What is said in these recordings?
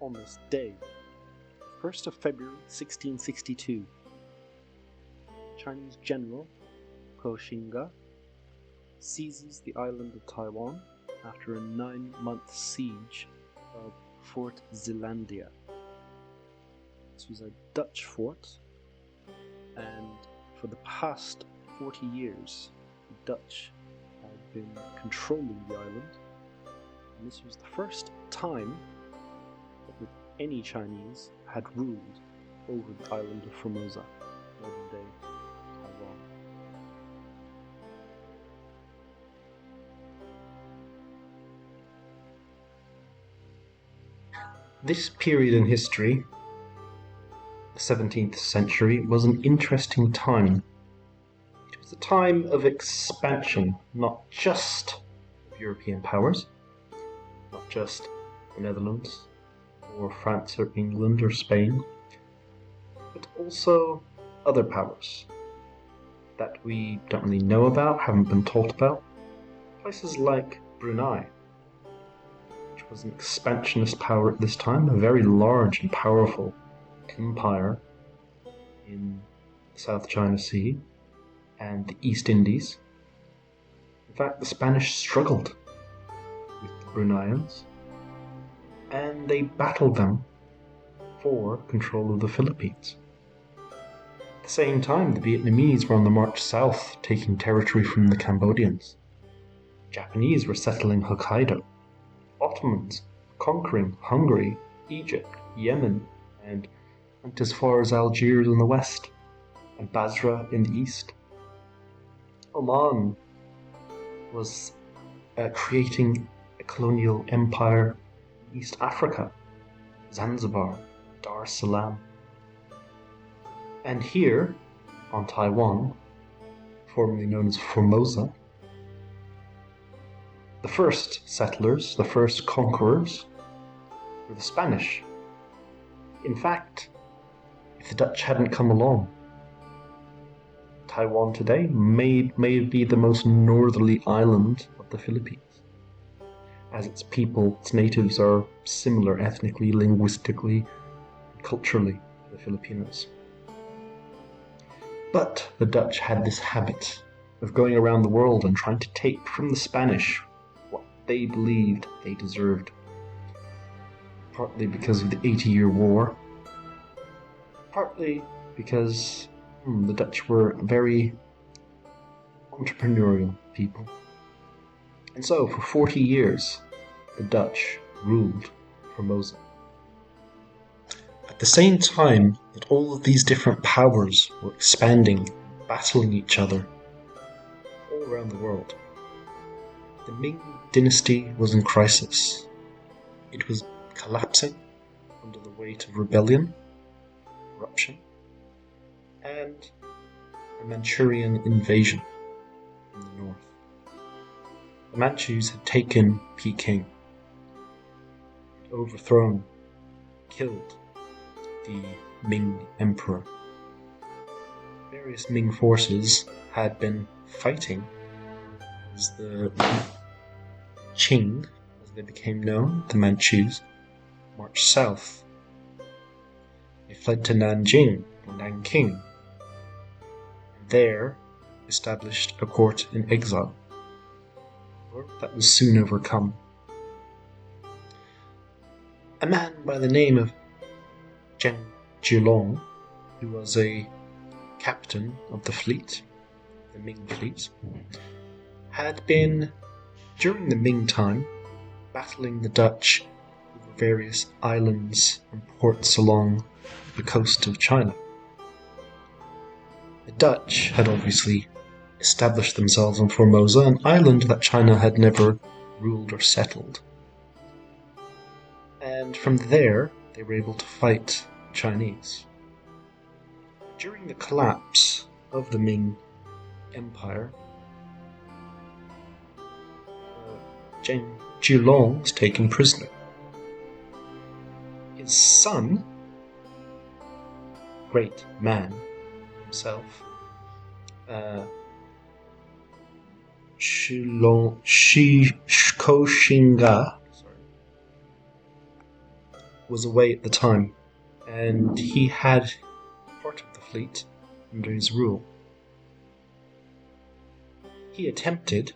on this day, 1st of February 1662, Chinese general Koxinga seizes the island of Taiwan after a 9-month siege of Fort Zeelandia. This was a Dutch fort, and for the past 40 years, the Dutch had been controlling the island, and this was the first time that any Chinese had ruled over the island of Formosa, modern-day Taiwan. This period in history, the 17th century, was an interesting time. It was a time of expansion, not just of European powers, not just the Netherlands, or France or England or Spain, but also other powers that we don't really know about, haven't been taught about. Places like Brunei, which was an expansionist power at this time, a very large and powerful empire in the South China Sea and the East Indies. In fact, the Spanish struggled with the Bruneians, and they battled them for control of the Philippines. At the same time, the Vietnamese were on the march south, taking territory from the Cambodians. The Japanese were settling Hokkaido. Ottomans conquering Hungary, Egypt, Yemen, and went as far as Algiers in the west, and Basra in the east. Oman was creating a colonial empire in East Africa, Zanzibar, Dar es Salaam. And here, on Taiwan, formerly known as Formosa, the first settlers, the first conquerors, were the Spanish. In fact, if the Dutch hadn't come along, Taiwan today may be the most northerly island of the Philippines, as its people, its natives, are similar ethnically, linguistically, culturally to the Filipinos. But the Dutch had this habit of going around the world and trying to take from the Spanish what they believed they deserved. Partly because of the 80-Year War, partly because the Dutch were very entrepreneurial people. And so, for 40 years, the Dutch ruled Formosa. At the same time that all of these different powers were expanding, battling each other all around the world, the Ming dynasty was in crisis. It was collapsing under the weight of rebellion, corruption, and a Manchurian invasion in the north. The Manchus had taken Peking, overthrown, killed the Ming emperor. Various Ming forces had been fighting as the Qing, as they became known, the Manchus, marched south. They fled to Nanjing, or Nanking, and there established a court in exile. That was soon overcome. A man by the name of Zheng Jilong, who was a captain of the fleet, the Ming fleet, had been, during the Ming time, battling the Dutch over various islands and ports along the coast of China. The Dutch had obviously established themselves on Formosa, an island that China had never ruled or settled. And from there, they were able to fight the Chinese. During the collapse of the Ming Empire, Zheng Jilong was taken prisoner. His son, great man himself, Koxinga, was away at the time, and he had part of the fleet under his rule. He attempted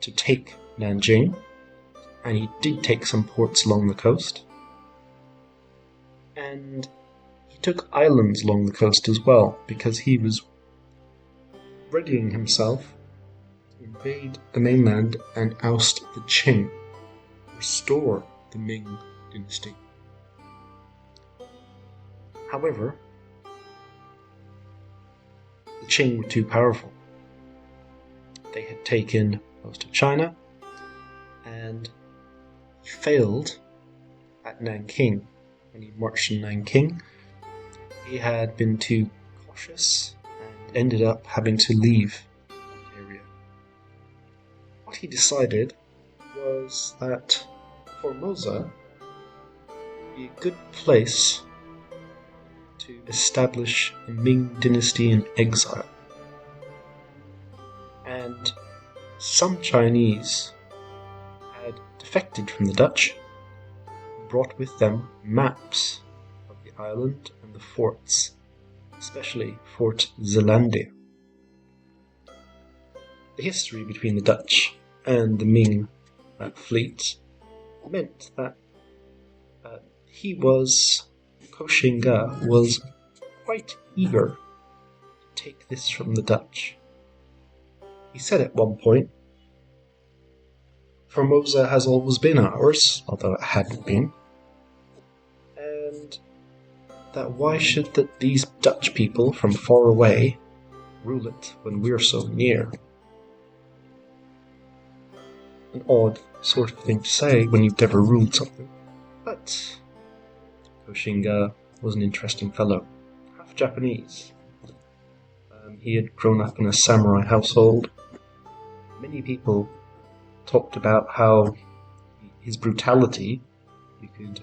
to take Nanjing, and he did take some ports along the coast, and he took islands along the coast as well, because he was readying himself to invade the mainland and oust the Qing, restore the Ming dynasty. However, the Qing were too powerful. They had taken most of China, and he failed at Nanking. When he marched on Nanking, he had been too cautious and ended up having to leave that area. What he decided was that Formosa would be a good place to establish a Ming dynasty in exile. And some Chinese had defected from the Dutch, brought with them maps of the island and the forts, especially Fort Zeelandia. The history between the Dutch and the Ming fleet meant that Koxinga was quite eager to take this from the Dutch. He said at one point, "Formosa has always been ours, although it hadn't been, and that why should these Dutch people from far away rule it when we're so near?" An odd sort of thing to say when you've never ruled something, but Koxinga was an interesting fellow, half Japanese. He had grown up in a samurai household. Many people talked about how his brutality, you could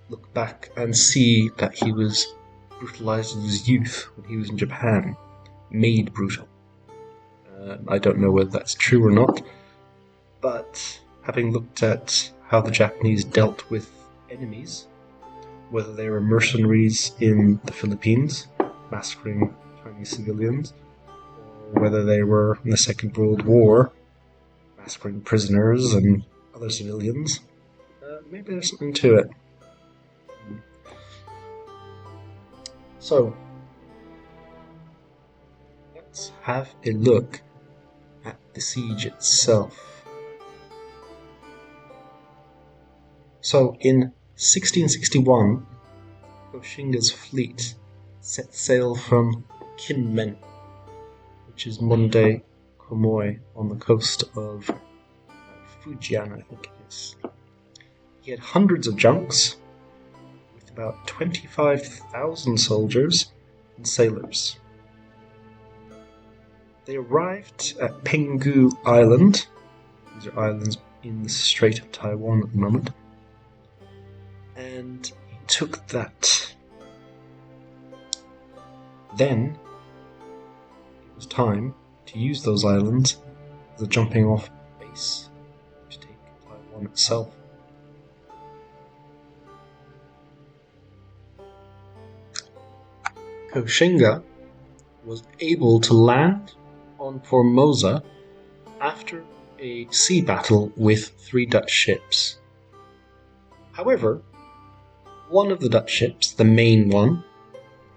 look back and see that he was brutalized in his youth when he was in Japan, made brutal. I don't know whether that's true or not, but having looked at how the Japanese dealt with enemies, whether they were mercenaries in the Philippines, massacring Chinese civilians, or whether they were in the Second World War, massacring prisoners and other civilians, maybe there's something to it. So, let's have a look at the siege itself. So, in 1661, Koxinga's fleet set sail from Kinmen, which is modern-day Quemoy, on the coast of Fujian, I think it is. He had hundreds of junks, with about 25,000 soldiers and sailors. They arrived at Penghu Island. These are islands in the Strait of Taiwan at the moment. And he took that. Then it was time to use those islands as a jumping off base to take Taiwan itself. Koxinga was able to land on Formosa after a sea battle with 3 Dutch ships. However, one of the Dutch ships, the main one,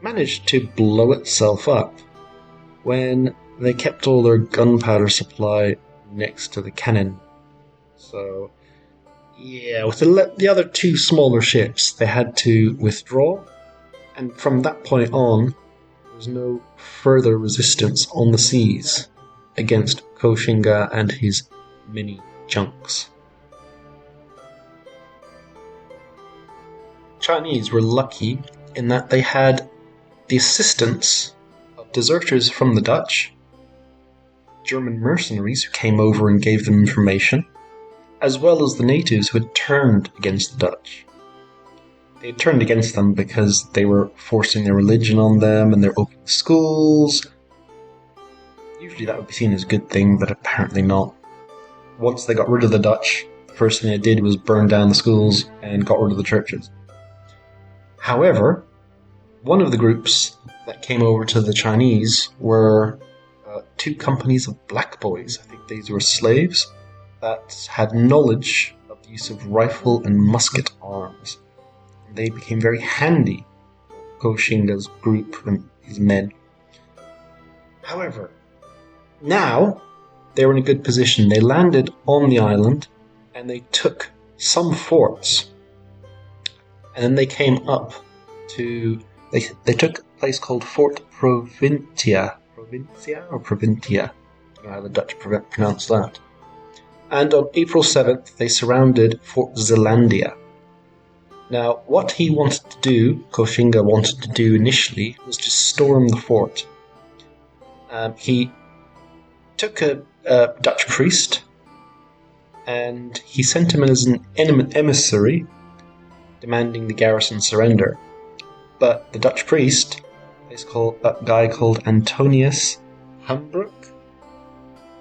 managed to blow itself up when they kept all their gunpowder supply next to the cannon. So, yeah, with the other 2 smaller ships, they had to withdraw, and from that point on, there was no further resistance on the seas against Koxinga and his many junks. Chinese were lucky in that they had the assistance of deserters from the Dutch, German mercenaries who came over and gave them information, as well as the natives who had turned against the Dutch. They had turned against them because they were forcing their religion on them and they're opening schools. Usually that would be seen as a good thing, but apparently not. Once they got rid of the Dutch, the first thing they did was burn down the schools and got rid of the churches. However, one of the groups that came over to the Chinese were two companies of black boys. I think these were slaves that had knowledge of the use of rifle and musket arms. They became very handy, Koxinga's group and his men. However, now they were in a good position. They landed on the island and they took some forts. And then they came up to... They took a place called Fort Provincia. Provincia or Provincia? I don't know how the Dutch pronounce that. And on April 7th, they surrounded Fort Zeelandia. Now, what he wanted to do, Koxinga wanted to do initially, was to storm the fort. He took a Dutch priest, and he sent him as an emissary, demanding the garrison surrender. But the Dutch priest, a guy called Antonius Hambrook,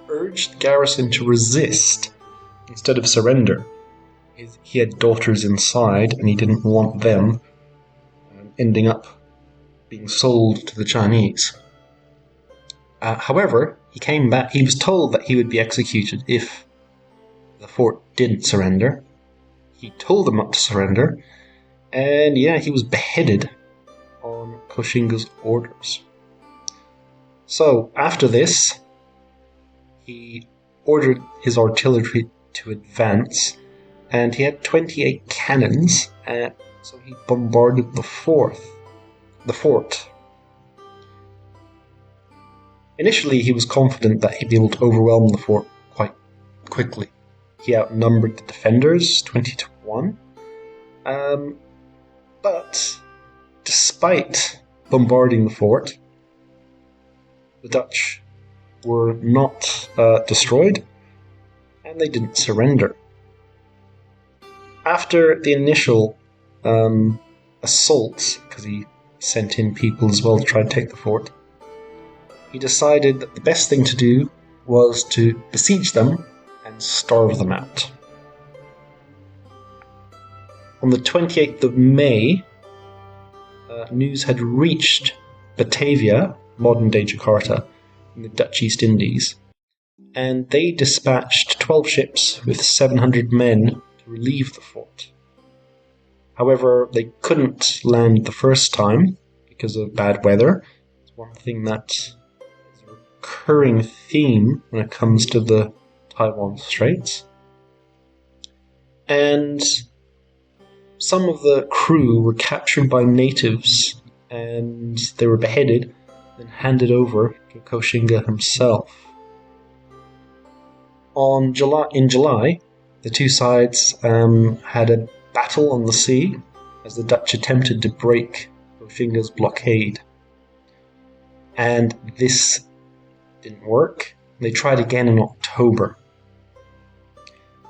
urged the garrison to resist instead of surrender. He had daughters inside, and he didn't want them ending up being sold to the Chinese. However, he came back. He was told that he would be executed if the fort didn't surrender. He told them not to surrender, and he was beheaded on Koxinga's orders. So, after this, he ordered his artillery to advance, and he had 28 cannons, so he bombarded the fort. Initially, he was confident that he'd be able to overwhelm the fort quite quickly. He outnumbered the defenders 20-1. But despite bombarding the fort, the Dutch were not destroyed, and they didn't surrender. After the initial assault, because he sent in people as well to try and take the fort, he decided that the best thing to do was to besiege them and starve them out. On the 28th of May, news had reached Batavia, modern-day Jakarta, in the Dutch East Indies, and they dispatched 12 ships with 700 men to relieve the fort. However, they couldn't land the first time because of bad weather. It's one thing that is a recurring theme when it comes to the Taiwan Straits. And some of the crew were captured by natives, and they were beheaded and handed over to Koxinga himself. In July, the two sides had a battle on the sea as the Dutch attempted to break Koxinga's blockade. And this didn't work. They tried again in October.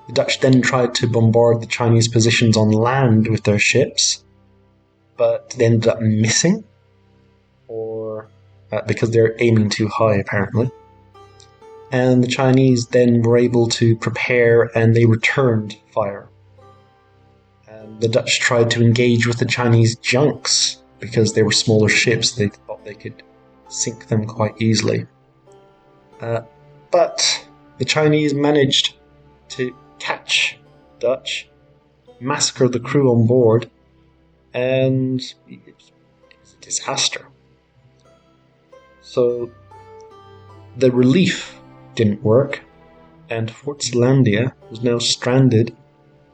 The Dutch then tried to bombard the Chinese positions on land with their ships, but they ended up missing, because they're aiming too high apparently. And the Chinese then were able to prepare, and they returned fire. And the Dutch tried to engage with the Chinese junks because they were smaller ships. They thought they could sink them quite easily. But the Chinese managed to catch Dutch, massacre the crew on board, and it was a disaster. So the relief didn't work, and Fort Zeelandia was now stranded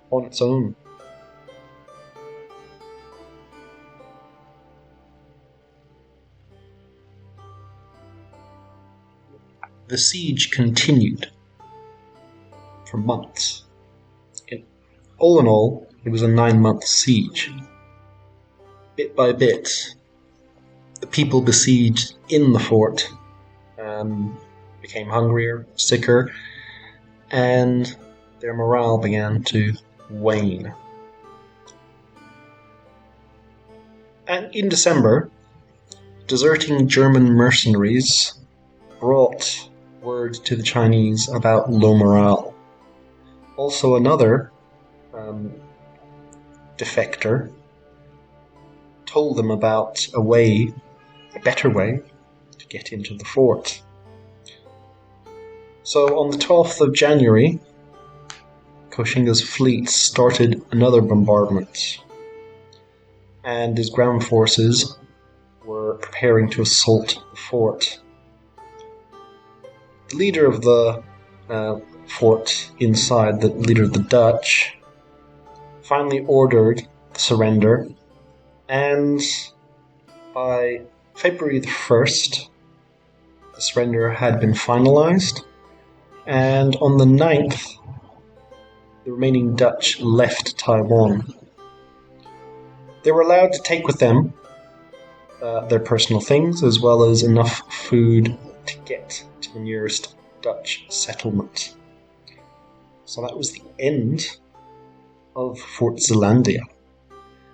on its own. The siege continued for months. All in all, it was a 9-month siege. Bit by bit, the people besieged in the fort became hungrier, sicker, and their morale began to wane. And in December, deserting German mercenaries brought word to the Chinese about low morale. also another defector told them about a better way to get into the fort. So on the 12th of January, Koxinga's fleet started another bombardment, and his ground forces were preparing to assault the fort. The leader of the fort inside, the leader of the Dutch, finally ordered the surrender, and by February the 1st, the surrender had been finalized, and on the 9th, the remaining Dutch left Taiwan. They were allowed to take with them their personal things, as well as enough food to get to the nearest Dutch settlement. So that was the end of Fort Zeelandia.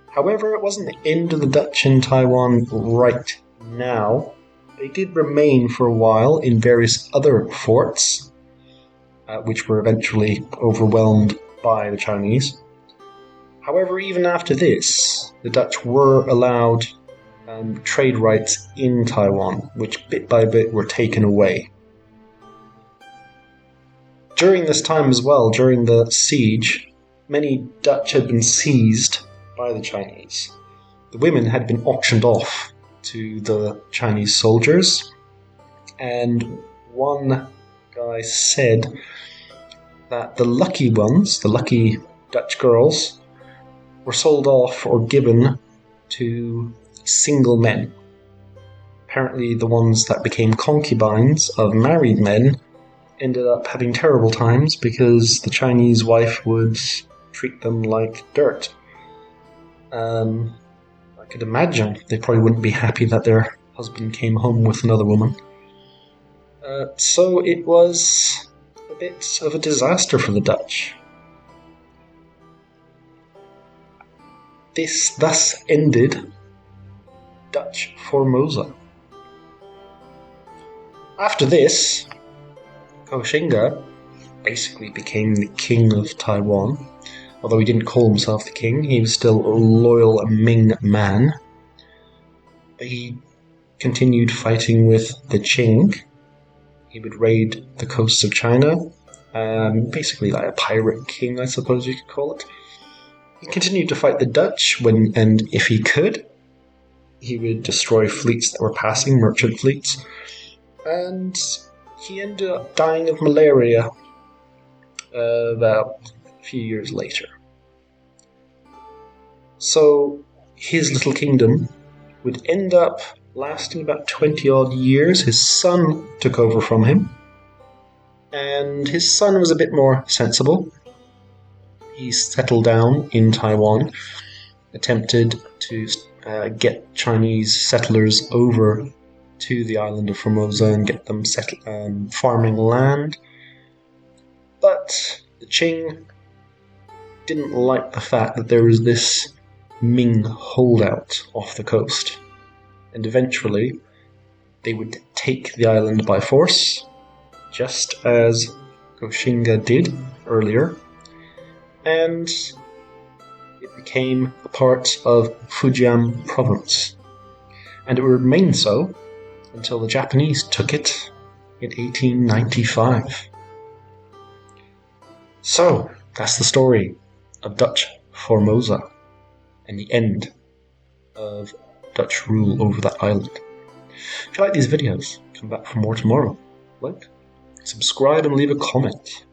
However, it wasn't the end of the Dutch in Taiwan right now. They did remain for a while in various other forts, which were eventually overwhelmed by the Chinese. However, even after this, the Dutch were allowed trade rights in Taiwan, which bit by bit were taken away. During this time as well, during the siege, many Dutch had been seized by the Chinese. The women had been auctioned off to the Chinese soldiers, and one guy said that the lucky ones, the lucky Dutch girls, were sold off or given to single men. Apparently the ones that became concubines of married men ended up having terrible times because the Chinese wife would treat them like dirt. I could imagine they probably wouldn't be happy that their husband came home with another woman. So it was a bit of a disaster for the Dutch. This thus ended Dutch Formosa. After this, Koxinga basically became the king of Taiwan. Although he didn't call himself the king, he was still a loyal Ming man. But he continued fighting with the Qing. He would raid the coasts of China, basically like a pirate king, I suppose you could call it. He continued to fight the Dutch and if he could, he would destroy fleets that were passing, merchant fleets. And he ended up dying of malaria about a few years later. So his little kingdom would end up lasting about 20 odd years. His son took over from him, and his son was a bit more sensible. He settled down in Taiwan, attempted to get Chinese settlers over to the island of Formosa and get them farming land. But the Qing didn't like the fact that there was this Ming holdout off the coast, and eventually they would take the island by force, just as Koxinga did earlier, and it became a part of Fujian province, and it would remain so until the Japanese took it in 1895. So, that's the story of Dutch Formosa and the end of Dutch rule over that island. If you like these videos, come back for more tomorrow. Like, subscribe and leave a comment.